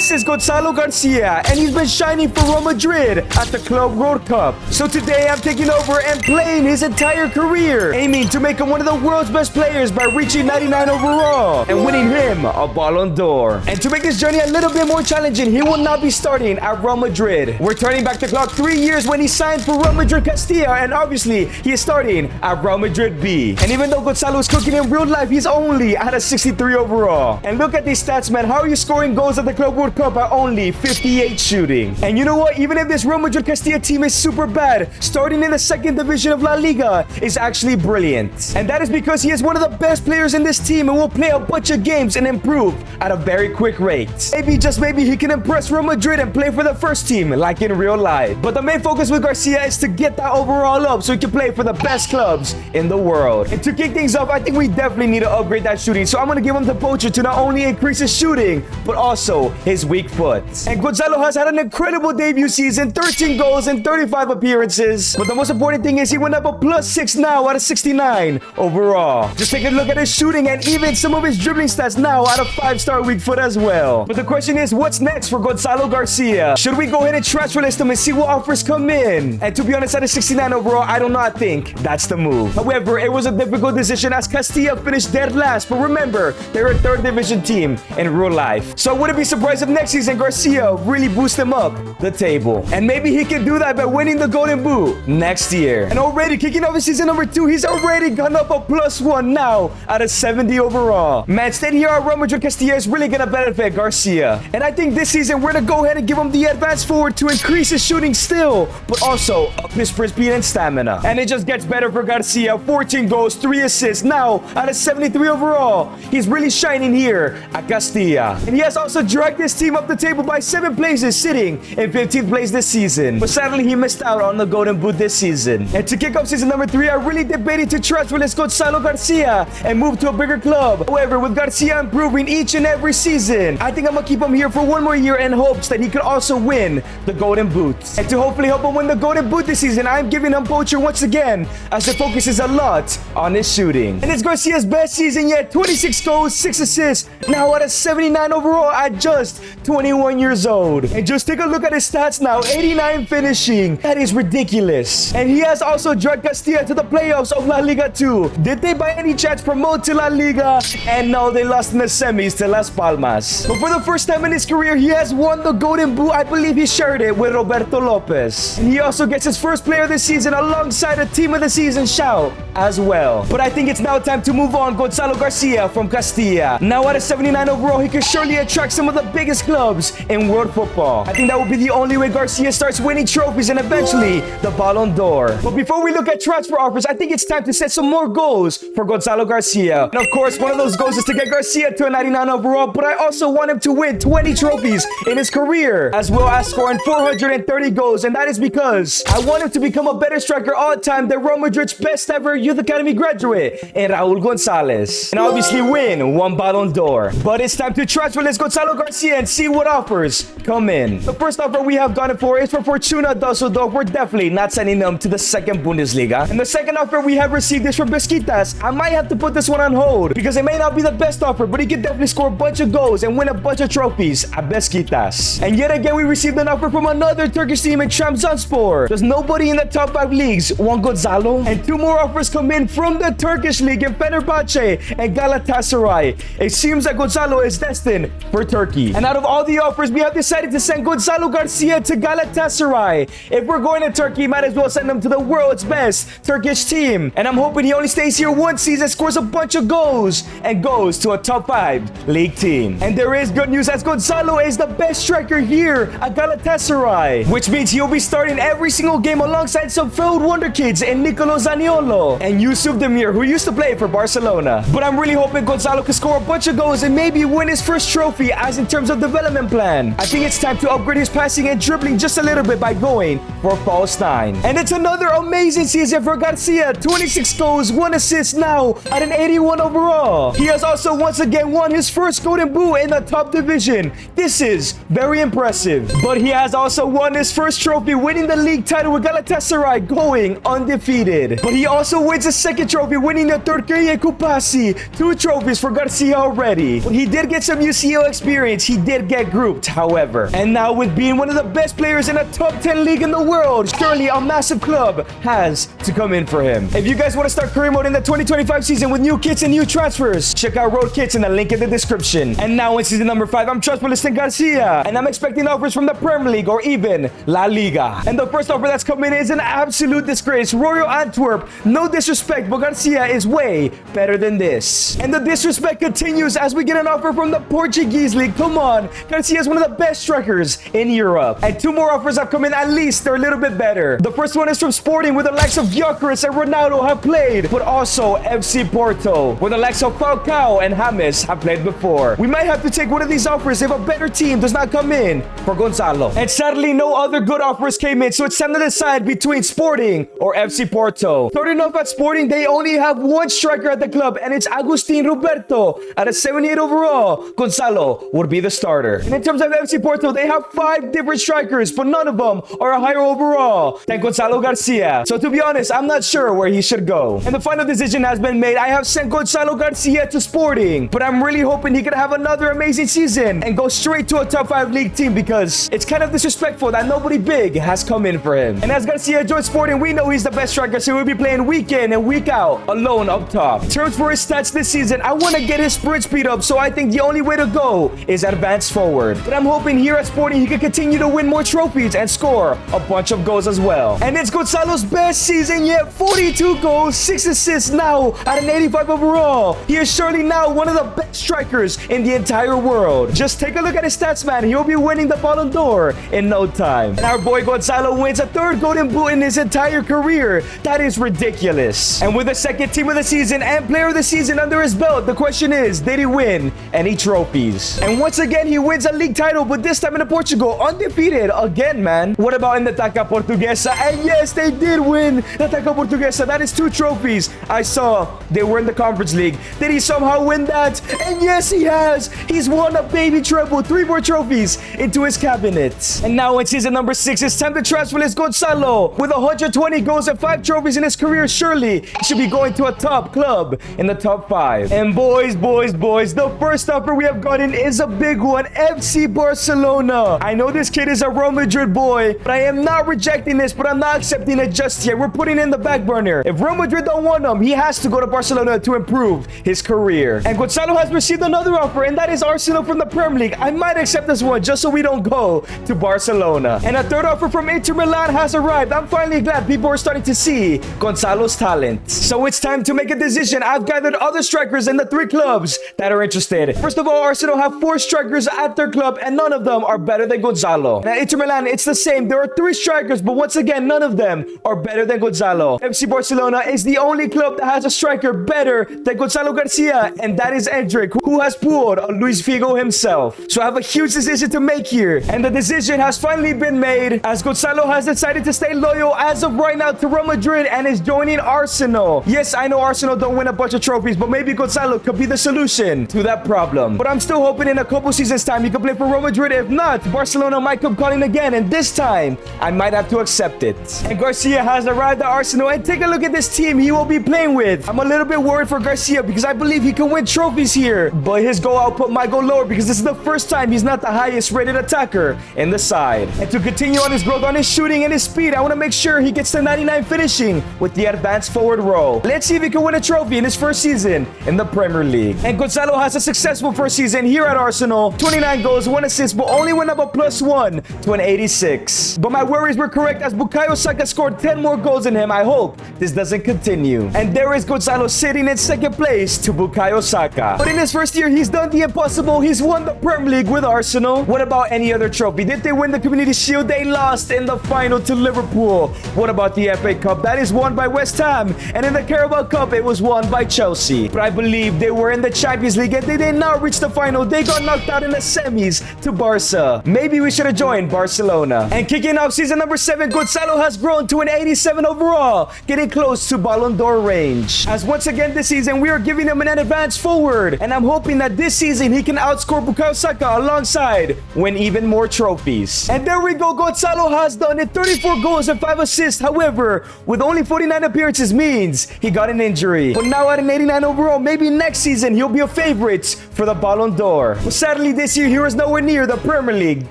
This is Gonzalo Garcia, and he's been shining for Real Madrid at the Club World Cup. So today I'm taking over and playing his entire career, aiming to make him one of the world's best players by reaching 99 overall and winning him a Ballon d'Or. And to make this journey a little bit more challenging, he will not be starting at Real Madrid. We're turning back the clock 3 years when he signed for Real Madrid Castilla, and obviously he is starting at Real Madrid B. And even though Gonzalo is cooking in real life, he's only at a 63 overall. And look at these stats, man. How are you scoring goals at the Club World Cup at only 58 shooting? And you know what? Even if this Real Madrid Castilla team is super bad, starting in the second division of La Liga is actually brilliant. And that is because he is one of the best players in this team and will play a bunch of games and improve at a very quick rate. Maybe, just maybe, he can impress Real Madrid and play for the first team like in real life. But the main focus with Garcia is to get that overall up so he can play for the best clubs in the world. And to kick things off, I think we definitely need to upgrade that shooting. So I'm going to give him the poacher to not only increase his shooting, but also his weak foot. And Gonzalo has had an incredible debut season, 13 goals and 35 appearances. But the most important thing is he went up a +6 now out of 69 overall. Just take a look at his shooting and even some of his dribbling stats now out of 5-star weak foot as well. But the question is, what's next for Gonzalo Garcia? Should we go ahead and transfer list him and see what offers come in? And to be honest, out of 69 overall, I do not think that's the move. However, it was a difficult decision as Castilla finished dead last. But remember, they're a third division team in real life. So I wouldn't be surprised if next season Garcia really boosts him up the table. And maybe he can do that by winning the Golden Boot next year. And already kicking off his season number 2, he's already gone up a +1 now out of 70 overall. Man, staying here at Real Madrid Castilla is really gonna benefit Garcia. And I think this season we're gonna go ahead and give him the advance forward to increase his shooting still, but also up his sprint speed and stamina. And it just gets better for Garcia. 14 goals, 3 assists now out of 73 overall. He's really shining here at Castilla. And he has also dragged his team up the table by 7 places, sitting in 15th place this season. But sadly, he missed out on the Golden Boot this season. And to kick off season number 3, I really debated to transfer this Gonzalo Garcia and move to a bigger club. However, with Garcia improving each and every season, I think I'm gonna keep him here for 1 more year in hopes that he could also win the Golden Boot. And to hopefully help him win the Golden Boot this season, I'm giving him poacher once again, as it focuses a lot on his shooting. And it's Garcia's best season yet. 26 goals, 6 assists, now out of 79 overall at just 21 years old. And just take a look at his stats now. 89 finishing. That is ridiculous. And he has also dragged Castilla to the playoffs of La Liga 2. Did they by any chance promote to La Liga? And no, they lost in the semis to Las Palmas. But for the first time in his career, he has won the Golden Boot. I believe he shared it with Roberto Lopez. And he also gets his first player this season alongside a team of the season shout as well. But I think it's now time to move on Gonzalo Garcia from Castilla. Now at a 79 overall, he can surely attract some of the biggest clubs in world football. I think that will be the only way Garcia starts winning trophies and eventually the Ballon d'Or. But before we look at transfer offers, I think it's time to set some more goals for Gonzalo Garcia. And of course, one of those goals is to get Garcia to a 99 overall, but I also want him to win 20 trophies in his career, as well as scoring 430 goals. And that is because I want him to become a better striker all time than Real Madrid's best ever Youth Academy graduate, and Raul Gonzalez. And obviously win 1 Ballon d'Or. But it's time to transfer this Gonzalo Garcia and see what offers come in. The first offer we have gone for is for Fortuna Düsseldorf. We're definitely not sending them to the second Bundesliga. And the second offer we have received is for Besiktas. I might have to put this one on hold because it may not be the best offer, but he can definitely score a bunch of goals and win a bunch of trophies at Besiktas. And yet again, we received an offer from another Turkish team in Trabzonspor. Does nobody in the top 5 leagues want Gonzalo? And 2 more offers come in from the Turkish league in Fenerbahce and Galatasaray. It seems that Gonzalo is destined for Turkey. And out of all the offers, we have decided to send Gonzalo Garcia to Galatasaray. If we're going to Turkey, might as well send him to the world's best Turkish team. And I'm hoping he only stays here 1 season, scores a bunch of goals, and goes to a top 5 league team. And there is good news as Gonzalo is the best striker here at Galatasaray, which means he'll be starting every single game alongside some failed wonder kids in Nicolo Zaniolo and Yusuf Demir, who used to play for Barcelona. But I'm really hoping Gonzalo can score a bunch of goals and maybe win his first trophy as in terms of development plan. I think it's time to upgrade his passing and dribbling just a little bit by going for false 9. And it's another amazing season for Garcia. 26 goals, 1 assist now at an 81 overall. He has also once again won his first Golden Boot in the top division. This is very impressive. But he has also won his first trophy, winning the league title with Galatasaray, going undefeated. But he also wins a second trophy, winning the Turkiye Kupası. 2 trophies for Garcia already. But he did get some UCL experience. He did get grouped, however. And now with being one of the best players in a top 10 league in the world, surely a massive club has to come in for him. If you guys want to start career mode in the 2025 season with new kits and new transfers, check out Road Kits in the link in the description. And now in season number 5, I'm trustful Garcia, and I'm expecting offers from the Premier League or even La Liga. And the first offer that's coming is an absolute disgrace. Royal Antwerp, no disrespect, but Garcia is way better than this. And the disrespect continues as we get an offer from the Portuguese league. Come on, Garcia is one of the best strikers in Europe. And 2 more offers have come in, at least they're a little bit better. The first one is from Sporting, where the likes of Gyökeres and Ronaldo have played, but also FC Porto, where the likes of Falcao and James have played before. We might have to take one of these offers if a better team does not come in for Gonzalo. And sadly, no other good offers came in, so it's time to decide between Sporting or FC Porto. Starting off at Sporting, they only have 1 striker at the club, and it's Agustin Roberto. At a 78 overall, Gonzalo would be the starter. And in terms of FC Porto, they have 5 different strikers, but none of them are a higher overall than Gonzalo Garcia. So to be honest, I'm not sure where he should go. And the final decision has been made. I have sent Gonzalo Garcia to Sporting, but I'm really hoping he could have another amazing season and go straight to a top 5 league team, because it's kind of disrespectful that nobody big has come in for him. And as Garcia joins Sporting, we know he's the best striker, so he'll be playing week in and week out alone up top. In terms for his stats this season, I want to get his sprint speed up, so I think the only way to go is advance forward. But I'm hoping here at Sporting he can continue to win more trophies and score a bunch of goals as well. And it's Gonzalo's best season yet. 42 goals, 6 assists now at an 85 overall. He is surely now one of the best strikers in the entire world. Just take a look at his stats, man. He'll be winning the Ballon d'Or in no time. And our boy Gonzalo wins a 3rd Golden Boot in his entire career. That is ridiculous. And with the 2nd Team of the Season and Player of the Season under his belt, the question is, did he win any trophies? And once again, he wins a league title, but this time in Portugal, undefeated again, man. What about in the Taça Portuguesa? And yes, they did win the Taça Portuguesa. That is 2 trophies. I saw they were in the Conference League. Did he somehow win that? And yes, he has. He's won a baby treble, 3 more trophies into his cabinet. And now in season number 6, it's time to transfer this Gonzalo. With 120 goals and 5 trophies in his career, surely he should be going to a top club in the top 5. And boys, the first offer we have gotten is a big one. FC Barcelona. I know this kid is a Real Madrid boy, but I am not rejecting this, but I'm not accepting it just yet. We're putting in the back burner. If Real Madrid don't want him, he has to go to Barcelona to improve his career. And Gonzalo has received another offer, and that is Arsenal from the Premier League. I might accept this one just so we don't go to Barcelona. And a 3rd offer from Inter Milan has arrived. I'm finally glad people are starting to see Gonzalo's talent. So it's time to make a decision. I've gathered other strikers in the 3 clubs that are interested. First of all, Arsenal have 4 strikers at their club, and none of them are better than Gonzalo. Now, Inter Milan, it's the same. There are 3 strikers, but once again, none of them are better than Gonzalo. FC Barcelona is the only club that has a striker better than Gonzalo Garcia, and that is Endrick, who has pulled a Luis Figo himself. So I have a huge decision to make here, and the decision has finally been made, as Gonzalo has decided to stay loyal as of right now to Real Madrid and is joining Arsenal. Yes, I know Arsenal don't win a bunch of trophies, but maybe Gonzalo could be the solution to that problem. But I'm still hoping in a couple seasons time he could play for Real Madrid. If not, Barcelona might come calling again, and this time I might have to accept it. And Garcia has arrived at Arsenal, and take a look at this team he will be playing with. I'm a little bit worried for Garcia because I believe he can win trophies here, but his goal output might go lower because this is the first time he's not the highest rated attacker in the side. And to continue on his growth on his shooting and his speed, I want to make sure he gets to 99 finishing with the advanced forward role. Let's see if he can win a trophy in his first season in the Premier League. And Gonzalo has a successful first season here at Arsenal. 29 goals, 1 assist, but only went up a +1 to an 86. But my worries were correct as Bukayo Saka scored 10 more goals than him. I hope this doesn't continue. And there is Gonzalo sitting in 2nd place to Bukayo Saka. But in his first year, he's done the impossible. He's won the Premier League with Arsenal. What about any other trophy? Did they win the Community Shield? They lost in the final to Liverpool. What about the FA Cup? That is won by West Ham. And in the Carabao Cup, it was won by Chelsea. But I believe they were in the Champions League and they did not reach the final. They got knocked out in the semis to Barca. Maybe we should have joined Barcelona. And kicking off season number 7, Gonzalo has grown to an 87 overall, getting close to Ballon d'Or range. As once again this season, we are giving him an advance forward. And I'm hoping that this season he can outscore Bukayo Saka alongside win even more trophies. And there we go. Gonzalo has done it. 34 goals and 5 assists. However, with only 49 appearances means he got an injury. But now at an 89 overall, maybe next season he'll be a favorite for the Ballon d'Or. But sadly, this year he was nowhere near the Premier League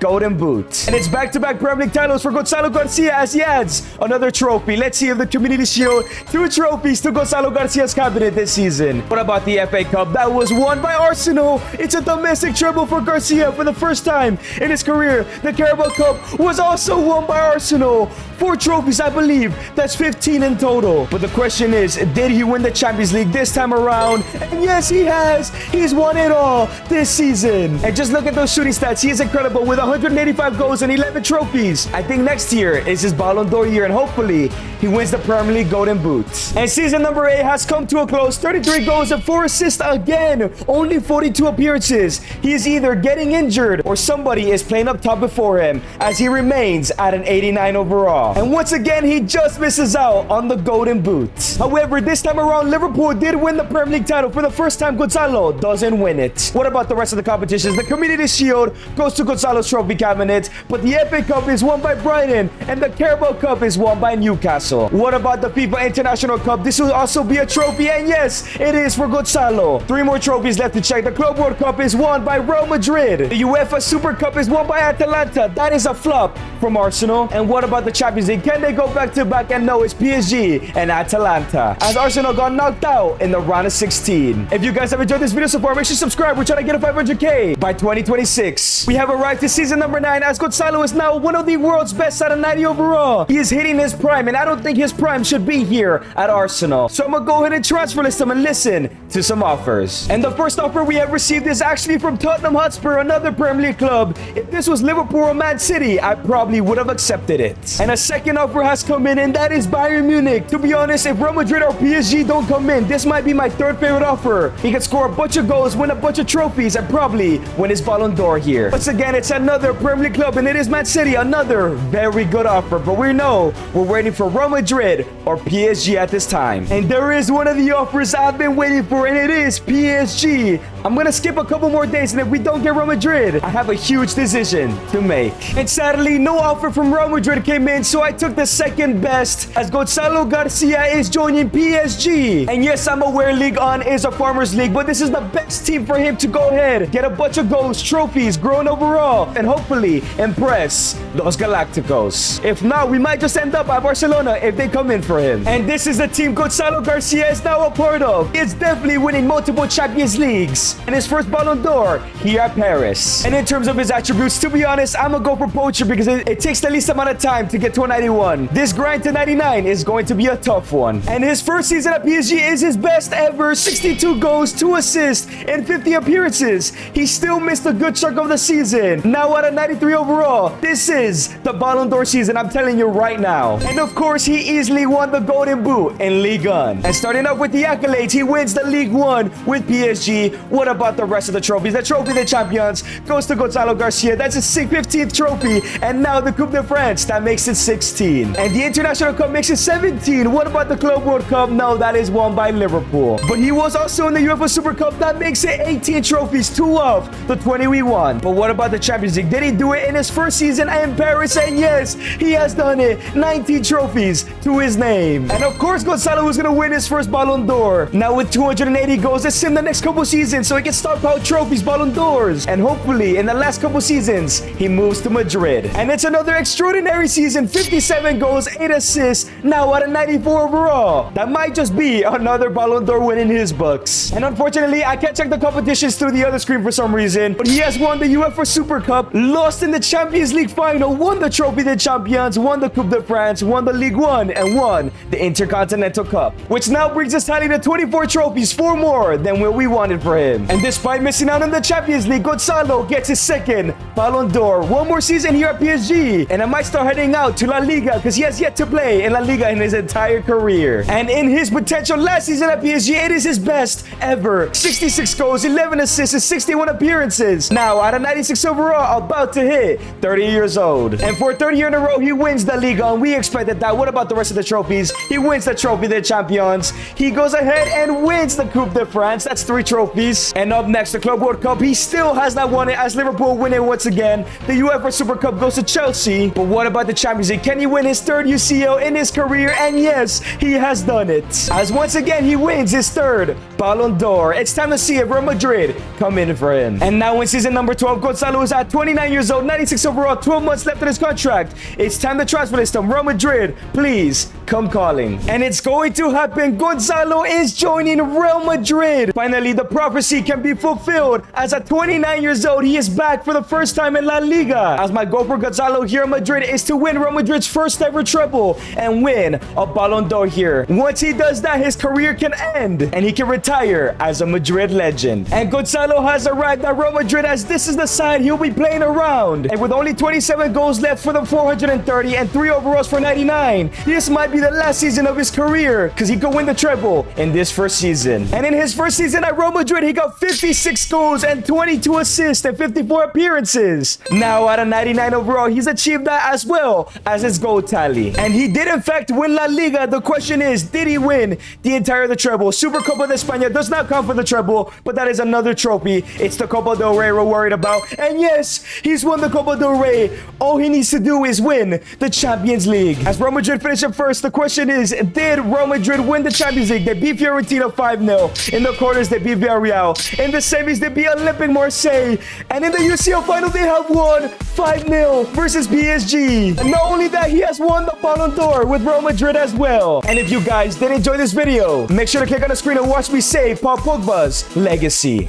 Golden Boot. And it's back-to-back Premier League titles for Gonzalo Garcia as he adds another trophy. Let's see if the Community Shield, 2 trophies to Gonzalo Garcia's cabinet this season. What about the FA Cup? That was won by Arsenal. It's a domestic treble for Garcia for the first time in his career. The Carabao Cup was also won by Arsenal. 4 trophies, I believe. That's 15 in total. But the question is, did he win the Champions League this time around? And yes, he has. He's won it all this season. And just look at those shooting stats. He is incredible with 185 goals and 11 trophies. I think next year is his Ballon d'Or year, and hopefully he wins the Premier League Golden Boot. And season number 8 has come to a close. 33 goals and 4 assists again. Only 42 appearances. He is either getting injured or somebody is playing up top before him, as he remains at an 89 overall. And once again, he just misses out on the Golden Boot. However, this time around, Liverpool did win the Premier League title. For the first time, Gonzalo doesn't win it. What about the rest of the competitions? The Community Shield goes to Gonzalo's trophy cabinet, but the FA Cup is won by Brighton, and the Carabao Cup is won by Newcastle. What about the FIFA International Cup? This will also be a trophy, and yes, it is for Gonzalo. 3 more trophies left to check. The Club World Cup is won by Real Madrid. The UEFA Super Cup is won by Atalanta. That is a flop from Arsenal. And what about the Champions League? Can they go back-to-back? And no, it's PSG and Atalanta, as Arsenal got knocked out in the round of 16. If you guys have enjoyed this video so far, make sure to subscribe. We're trying to get a 500k by 2026. We have arrived to season number 9, as Gonzalo is now one of the world's best at a 90 overall. He is hitting his prime, and I don't think his prime should be here at Arsenal. So I'm gonna go ahead and transfer list him and listen to some offers. And the first offer we have received is actually from Tottenham Hotspur, another Premier League club. If this was Liverpool or Man City, I probably would have accepted it. And a second offer has come in, and that is Bayern Munich. To be honest, if Real Madrid or PSG don't come in, this might be my 3rd favorite offer. He could score a bunch of goals, win a bunch of trophies, and probably win his Ballon d'Or here. Once again, it's another Premier League club, and it is Man City, another very good offer. But we know we're waiting for Real Madrid or PSG at this time. And there is one of the offers I've been waiting for, and it is PSG. I'm gonna skip a couple more days, and if we don't get Real Madrid, I have a huge decision to make. And sadly, no offer from Real Madrid came in, so I took the second best, as Gonzalo Garcia is joining PSG. And yes, I'm aware Ligue 1 is a farmers league, but this is the best team for him to go ahead, get a bunch of goals, trophies, growing overall, and hopefully impress Los Galacticos. If not, we might just end up at Barcelona if they come in for him. And this is the team Gonzalo Garcia is now a part of. He is definitely winning multiple Champions Leagues and his first Ballon d'Or here at Paris. And in terms of his attributes, to be honest, I'm gonna go for poacher because it takes the least amount of time to get to a 91. This grind to 99 is going to be a tough one. And his first season at PSG is his best ever. 62 goals, 2 assists, and 50 appearances. He still missed a good chunk of the season. Now at a 93 overall, this is the Ballon d'Or season, I'm telling you right now. And of course, he easily won the Golden Boot in Ligue 1. And starting off with the accolades, he wins the Ligue 1 with PSG. What about the rest of the trophies? The Trophy des Champions goes to Gonzalo Garcia. That's his 15th trophy. And now the Coupe de France, that makes it 16. And the International Cup makes it 17. What about the Club World Cup? No, that is won by Liverpool. But he was also in the UEFA Super Cup. That makes it 18 trophies, 2 of the 20 we won. But what about the Champions League? Did he do it in his first season in Paris? And yes, he has done it. 19 trophies to his name. And of course, Gonzalo was going to win his first Ballon d'Or. Now with 280 goals, let's sim the next couple seasons so he can stockpile trophies, Ballon d'Ors. And hopefully, in the last couple seasons, he moves to Madrid. And it's another extraordinary season. 57 goals, 8 assists, now at a 94 overall. That might just be another Ballon d'Or win in his books. And unfortunately, I can't check the competitions through the other screen for some reason, but he has won the UEFA Super Cup, lost in the Champions League final, won the Trophy des Champions, won the Coupe de France, won the Ligue 1, and won the Intercontinental Cup, which now brings his tally to 24 trophies, 4 more than what we wanted for him. And despite missing out on the Champions League, Gonzalo gets his second Ballon d'Or. 1 more season here at PSG, and I might start heading out to La Liga because he has yet to play in La Liga in his entire career. And in his potential last season at PSG, it is his best ever. 66 goals, 11 assists, and 61 appearances. Now, at a 96 overall, about to hit 30 years old. And for a 3rd year in a row, he wins the Liga, and we expected that. What about the rest of the trophies? He wins the Trophy des Champions. He goes ahead and wins the Coupe de France. That's 3 trophies. And up next, the Club World Cup. He still has not won it, as Liverpool win it once again. The UEFA Super Cup goes to Chelsea. But what about the Champions League? Can he win his 3rd UCL in his career? And yes, he has done it, as once again he wins his 3rd Ballon d'Or. It's time to see if Real Madrid come in for him. And now in season number 12, Gonzalo is at 29 years old, 96 overall, 12 months left in his contract. It's time to transfer this to Real Madrid. Please come calling. And it's going to happen. Gonzalo is joining Real Madrid. Finally, the prophecy can be fulfilled. As at 29 years old, he is back for the first time in La Liga. As my goal for Gonzalo here in Madrid is to win Real Madrid's first ever treble and win a Ballon d'Or here. Once he does that, his career can end and he can retire as a Madrid legend. And Gonzalo has arrived at Real Madrid, as this is the side he'll be playing around. And with only 27 goals left for the 430 and 3 overalls for 99, this might be the last season of his career, because he could win the treble in this first season. And in his first season at Real Madrid, he got 56 goals and 22 assists and 54 appearances. Now at a 99 overall, he's achieved that as well as his goal tally. And he did in fact win La Liga. The question is, did he win the entire the treble? Supercopa de España does not count for the treble, but that is another trophy. It's the Copa del Rey we're worried about. And yes, he's won the Copa del Rey. All he needs to do is win the Champions League. As Real Madrid finished in first, the question is, did Real Madrid win the Champions League? They beat Fiorentina 5-0. In the quarters, they beat Villarreal. In the semis, they beat Olympique Marseille. And in the UCL final, they have won 5-0 versus PSG. And not only that, he has won the Ballon d'Or with Real Madrid as well. And if you guys did enjoy this video, make sure to click on the screen and watch me say Paul Pogba's legacy.